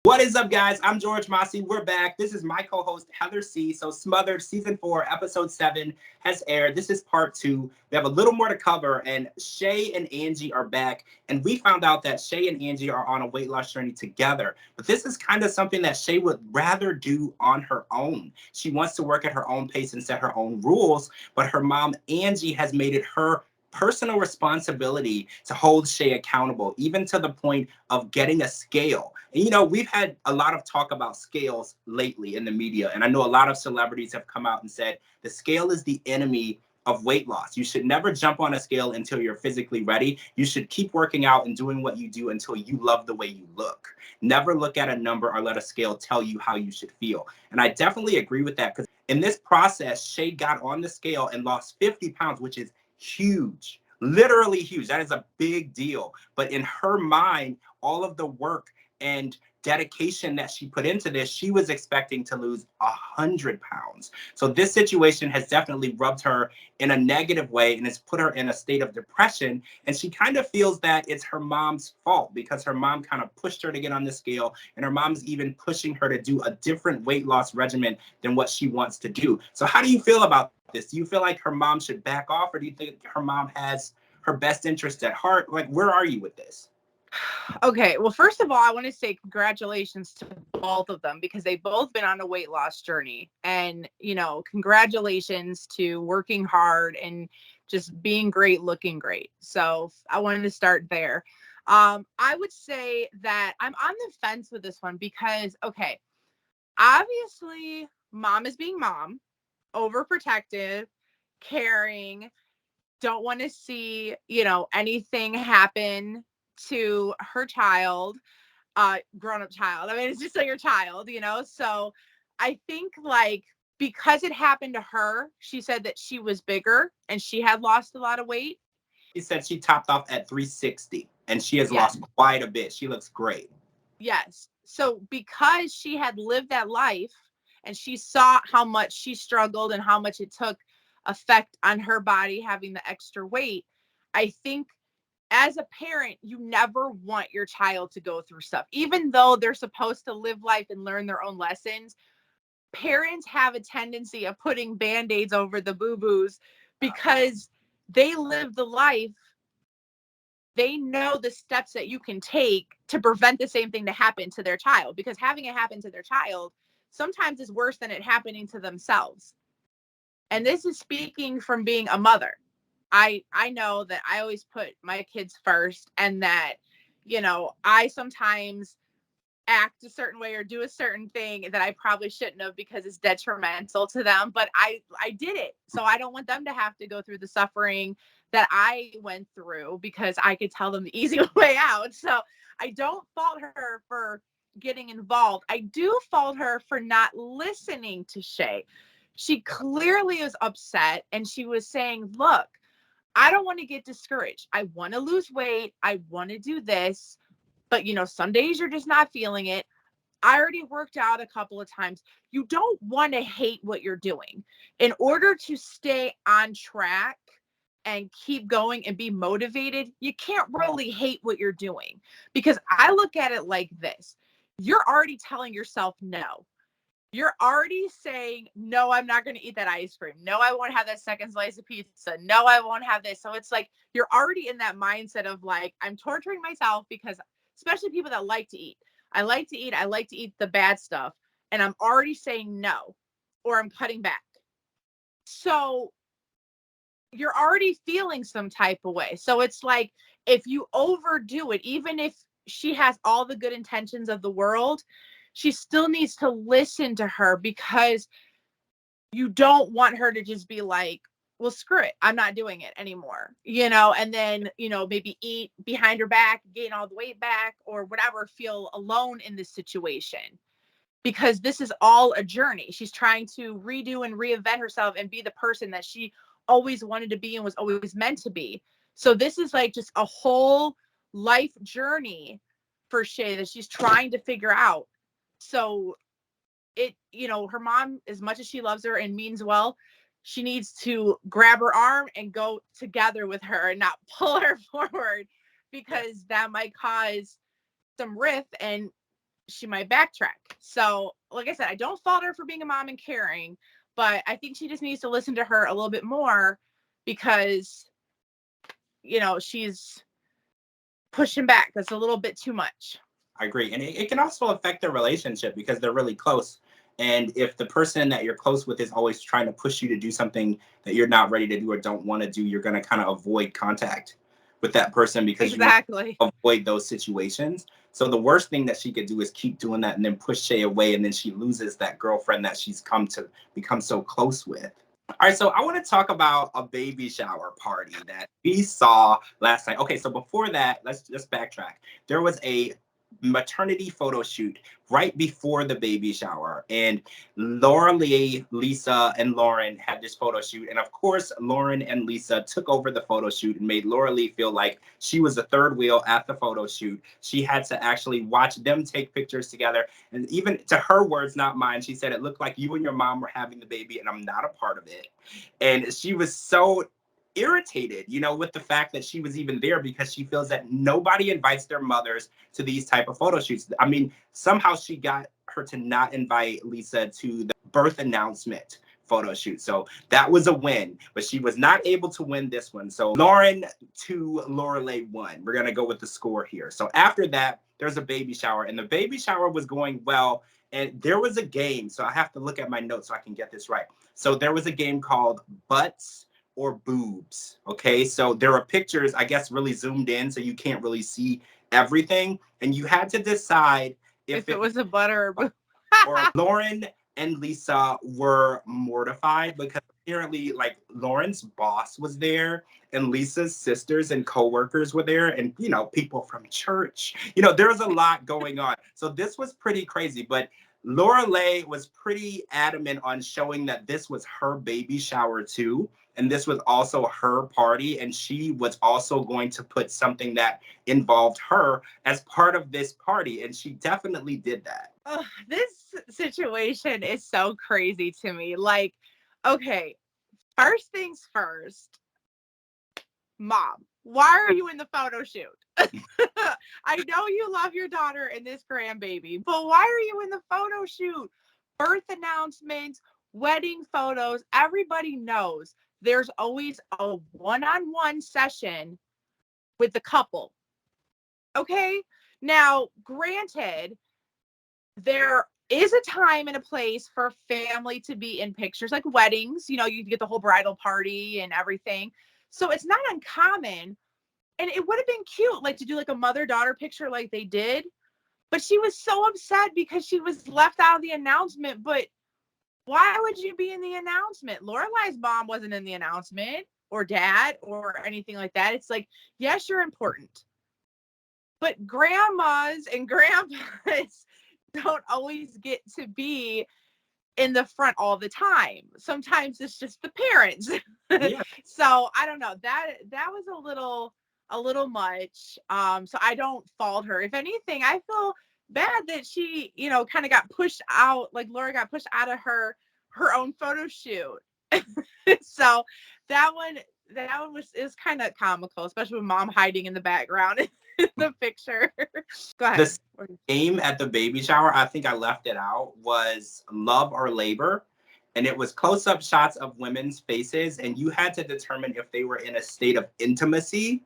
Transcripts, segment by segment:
What is up, guys? I'm George Mossey. We're back. This is my co-host, Heather C. So Smothered Season 4, Episode 7 has aired. This is part 2. We have a little more to cover, and Shay and Angie are back. And we found out that Shay and Angie are on a weight loss journey together. But this is kind of something that Shay would rather do on her own. She wants to work at her own pace and set her own rules, but her mom, Angie, has made it her personal responsibility to hold Shay accountable, even to the point of getting a scale. And we've had a lot of talk about scales lately in the media, and I know a lot of celebrities have come out and said the scale is the enemy of weight loss. You should never jump on a scale until you're physically ready. You should keep working out and doing what you do until you love the way you look. Never look at a number or let a scale tell you how you should feel. And I definitely agree with that, because in this process, Shay got on the scale and lost 50 pounds, which is huge, literally huge. That is a big deal. But in her mind, all of the work and dedication that she put into this, she was expecting to lose 100 pounds. So this situation has definitely rubbed her in a negative way and has put her in a state of depression. And she kind of feels that it's her mom's fault, because her mom kind of pushed her to get on the scale, and her mom's even pushing her to do a different weight loss regimen than what she wants to do. So how do you feel about this? Do you feel like her mom should back off, or do you think her mom has her best interest at heart? Like, where are you with this? Okay, well, first of all, I want to say congratulations to both of them, because they've both been on a weight loss journey. And, congratulations to working hard and just being great, looking great. So I wanted to start there. I would say that I'm on the fence with this one because, okay, obviously, mom is being mom, overprotective, caring, don't want to see, anything happen to her child, grown-up child. I mean, it's just like your child, So I think, like, because it happened to her, she said that she was bigger and she had lost a lot of weight. She said she topped off at 360 and she has Yes. lost quite a bit. She looks great. Yes. So because she had lived that life and she saw how much she struggled and how much it took effect on her body having the extra weight, I think as a parent, you never want your child to go through stuff. Even though they're supposed to live life and learn their own lessons, parents have a tendency of putting band-aids over the boo-boos because they live the life. They know the steps that you can take to prevent the same thing to happen to their child, because having it happen to their child sometimes is worse than it happening to themselves. And this is speaking from being a mother. I know that I always put my kids first, and that, I sometimes act a certain way or do a certain thing that I probably shouldn't have because it's detrimental to them, but I did it. So I don't want them to have to go through the suffering that I went through, because I could tell them the easy way out. So I don't fault her for getting involved. I do fault her for not listening to Shay. She clearly was upset, and she was saying, look, I don't want to get discouraged. I want to lose weight. I want to do this. But, some days you're just not feeling it. I already worked out a couple of times. You don't want to hate what you're doing. In order to stay on track and keep going and be motivated, you can't really hate what you're doing. Because I look at it like this. You're already telling yourself no. You're already saying, no, I'm not going to eat that ice cream. No, I won't have that second slice of pizza. No, I won't have this. So it's like you're already in that mindset of, like, I'm torturing myself, because especially people that like to eat. I like to eat. I like to eat the bad stuff. And I'm already saying no, or I'm cutting back. So you're already feeling some type of way. So it's like, if you overdo it, even if she has all the good intentions of the world, she still needs to listen to her, because you don't want her to just be like, well, screw it, I'm not doing it anymore, and then, maybe eat behind her back, gain all the weight back, or whatever, feel alone in this situation. Because this is all a journey. She's trying to redo and reinvent herself and be the person that she always wanted to be and was always meant to be. So this is like just a whole life journey for Shay that she's trying to figure out. So her mom, as much as she loves her and means well, she needs to grab her arm and go together with her and not pull her forward, because that might cause some rift. And she might backtrack. So, like I said, I don't fault her for being a mom and caring, but I think she just needs to listen to her a little bit more because, she's pushing back. That's a little bit too much. I agree. And it can also affect the relationship because they're really close. And if the person that you're close with is always trying to push you to do something that you're not ready to do or don't want to do, you're going to kind of avoid contact with that person because exactly. you avoid those situations. So the worst thing that she could do is keep doing that and then push Shay away. And then she loses that girlfriend that she's come to become so close with. All right, so I want to talk about a baby shower party that we saw last night. Okay, so before that, let's just backtrack. There was a maternity photo shoot right before the baby shower, and Laura Lee, Lisa, and Lauren had this photo shoot. And of course, Lauren and Lisa took over the photo shoot and made Laura Lee feel like she was the third wheel at the photo shoot. She had to actually watch them take pictures together. And even to her words, not mine, she said, it looked like you and your mom were having the baby and I'm not a part of it. And she was so irritated, with the fact that she was even there because she feels that nobody invites their mothers to these type of photo shoots. I mean, somehow she got her to not invite Lisa to the birth announcement photo shoot. So that was a win, but she was not able to win this one. So Lauren 2, Lorelei 1. We're going to go with the score here. So after that, there's a baby shower, and the baby shower was going well. And there was a game. So I have to look at my notes so I can get this right. So there was a game called Butts or Boobs. Okay. So there are pictures, I guess, really zoomed in. So you can't really see everything. And you had to decide if it was a butt or a boob. or Lauren and Lisa were mortified because apparently, like, Lauren's boss was there and Lisa's sisters and coworkers were there, and people from church. There was a lot going on. So this was pretty crazy, but Lorelei was pretty adamant on showing that this was her baby shower too. And this was also her party. And she was also going to put something that involved her as part of this party. And she definitely did that. Oh, this situation is so crazy to me. Like, okay, first things first, Mom, why are you in the photo shoot? I know you love your daughter and this grandbaby, but why are you in the photo shoot? Birth announcements, wedding photos, everybody knows there's always a one-on-one session with the couple. Okay? Now, granted, there is a time and a place for family to be in pictures, like weddings. You get the whole bridal party and everything. So it's not uncommon. And it would have been cute, like, to do like a mother-daughter picture like they did. But she was so upset because she was left out of the announcement. But why would you be in the announcement? Lorelei's mom wasn't in the announcement, or dad, or anything like that. It's like, yes, you're important. But grandmas and grandpas don't always get to be in the front all the time. Sometimes it's just the parents. Yeah. So I don't know. That was a little much. So I don't fault her. If anything, I feel bad that she, kind of got pushed out, like Laura got pushed out of her own photo shoot. So that one is kind of comical, especially with Mom hiding in the background in the picture. Go ahead. The game at the baby shower, I think I left it out, was Love or Labor. And it was close-up shots of women's faces, and you had to determine if they were in a state of intimacy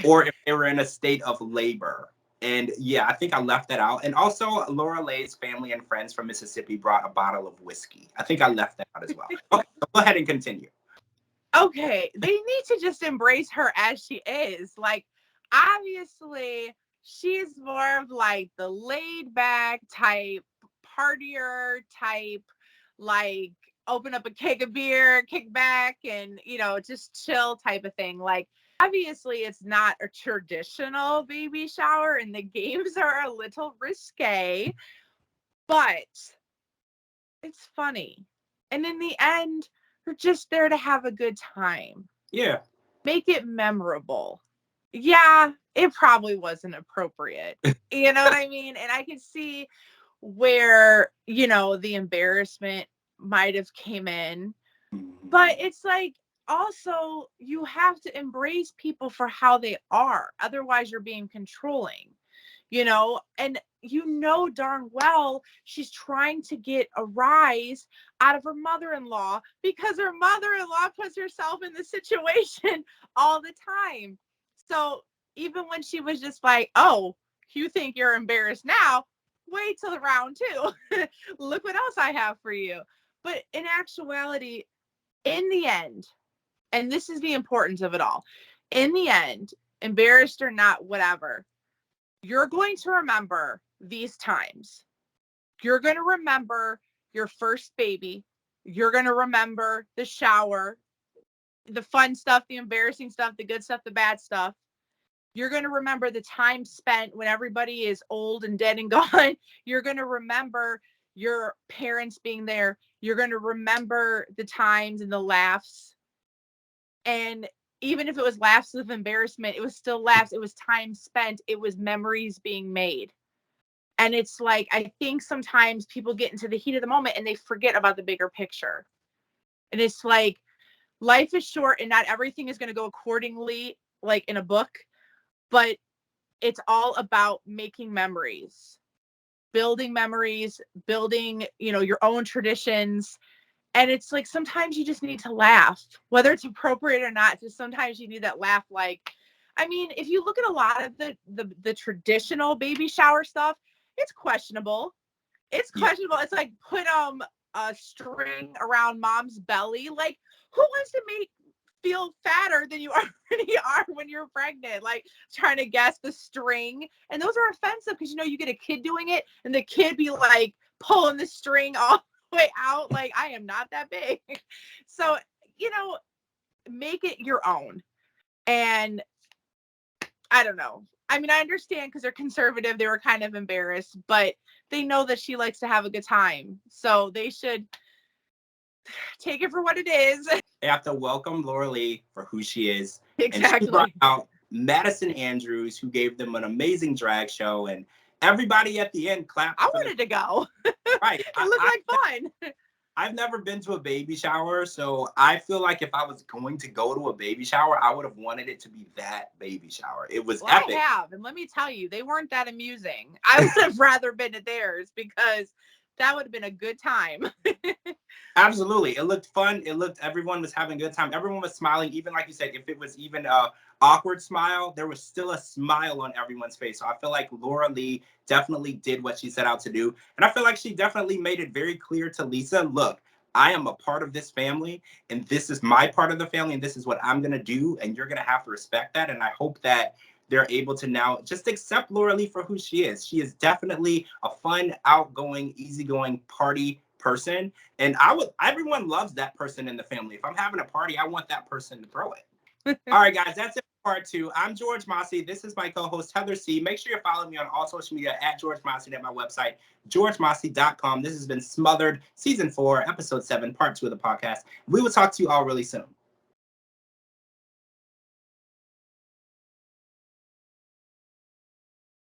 or if they were in a state of labor. And yeah, I think I left that out. And also, Lorelei's family and friends from Mississippi brought a bottle of whiskey. I think I left that out as well. Okay, so go ahead and continue. Okay, they need to just embrace her as she is. Like, obviously, she's more of like the laid back type, partier type, like open up a keg of beer, kick back, and just chill type of thing. Like, obviously, it's not a traditional baby shower, and the games are a little risque, but it's funny. And in the end, you're just there to have a good time. Yeah. Make it memorable. Yeah, it probably wasn't appropriate. You know what I mean? And I can see where, the embarrassment might have came in. But it's like, also, you have to embrace people for how they are. Otherwise, you're being controlling. you know, and you know darn well she's trying to get a rise out of her mother-in-law because her mother-in-law puts herself in the situation all the time. So even when she was just like, oh, you think you're embarrassed now? Wait till the round two. Look what else I have for you. But in actuality, in the end, and this is the importance of it all, in the end, embarrassed or not, whatever, you're going to remember these times. You're going to remember your first baby. You're going to remember the shower, the fun stuff, the embarrassing stuff, the good stuff, the bad stuff. You're going to remember the time spent when everybody is old and dead and gone. You're going to remember your parents being there. You're going to remember the times and the laughs. And even if it was laughs of embarrassment, it was still laughs. It was time spent. It was memories being made. And it's like, I think sometimes people get into the heat of the moment and they forget about the bigger picture. And it's like, life is short and not everything is going to go accordingly, like in a book, but it's all about making memories, building, your own traditions. And it's like, sometimes you just need to laugh, whether it's appropriate or not. Just sometimes you need that laugh. Like, I mean, if you look at a lot of the traditional baby shower stuff, it's questionable. It's questionable. It's like, put a string around mom's belly. Like, who wants to feel fatter than you already are when you're pregnant? Like, trying to guess the string. And those are offensive because, you get a kid doing it and the kid be like pulling the string all way out. Like, I am not that big. So, make it your own. And I don't know. I mean, I understand because they're conservative. They were kind of embarrassed, but they know that she likes to have a good time. So they should take it for what it is. They have to welcome Laura Lee for who she is. Exactly. And she brought out Madison Andrews, who gave them an amazing drag show, and everybody at the end clapped. I wanted to go. Right. It looked like fun. I've never been to a baby shower, so I feel like if I was going to go to a baby shower, I would have wanted it to be that baby shower. It was epic. I have, and let me tell you, they weren't that amusing. I would have rather been at theirs because that would have been a good time. Absolutely. It looked fun. Everyone was having a good time. Everyone was smiling. Even like you said, if it was even a awkward smile, there was still a smile on everyone's face. So I feel like Laura Lee definitely did what she set out to do. And I feel like she definitely made it very clear to Lisa, look, I am a part of this family and this is my part of the family and this is what I'm going to do. And you're going to have to respect that. And I hope that they're able to now just accept Laura Lee for who she is. She is definitely a fun, outgoing, easygoing party person. And everyone loves that person in the family. If I'm having a party, I want that person to throw it. All right, guys, that's it for part 2. I'm George Mossey. This is my co-host, Heather C. Make sure you follow me on all social media at George Mossey and at my website, georgemossey.com. This has been Smothered, Season 4, Episode 7, Part 2 of the podcast. We will talk to you all really soon.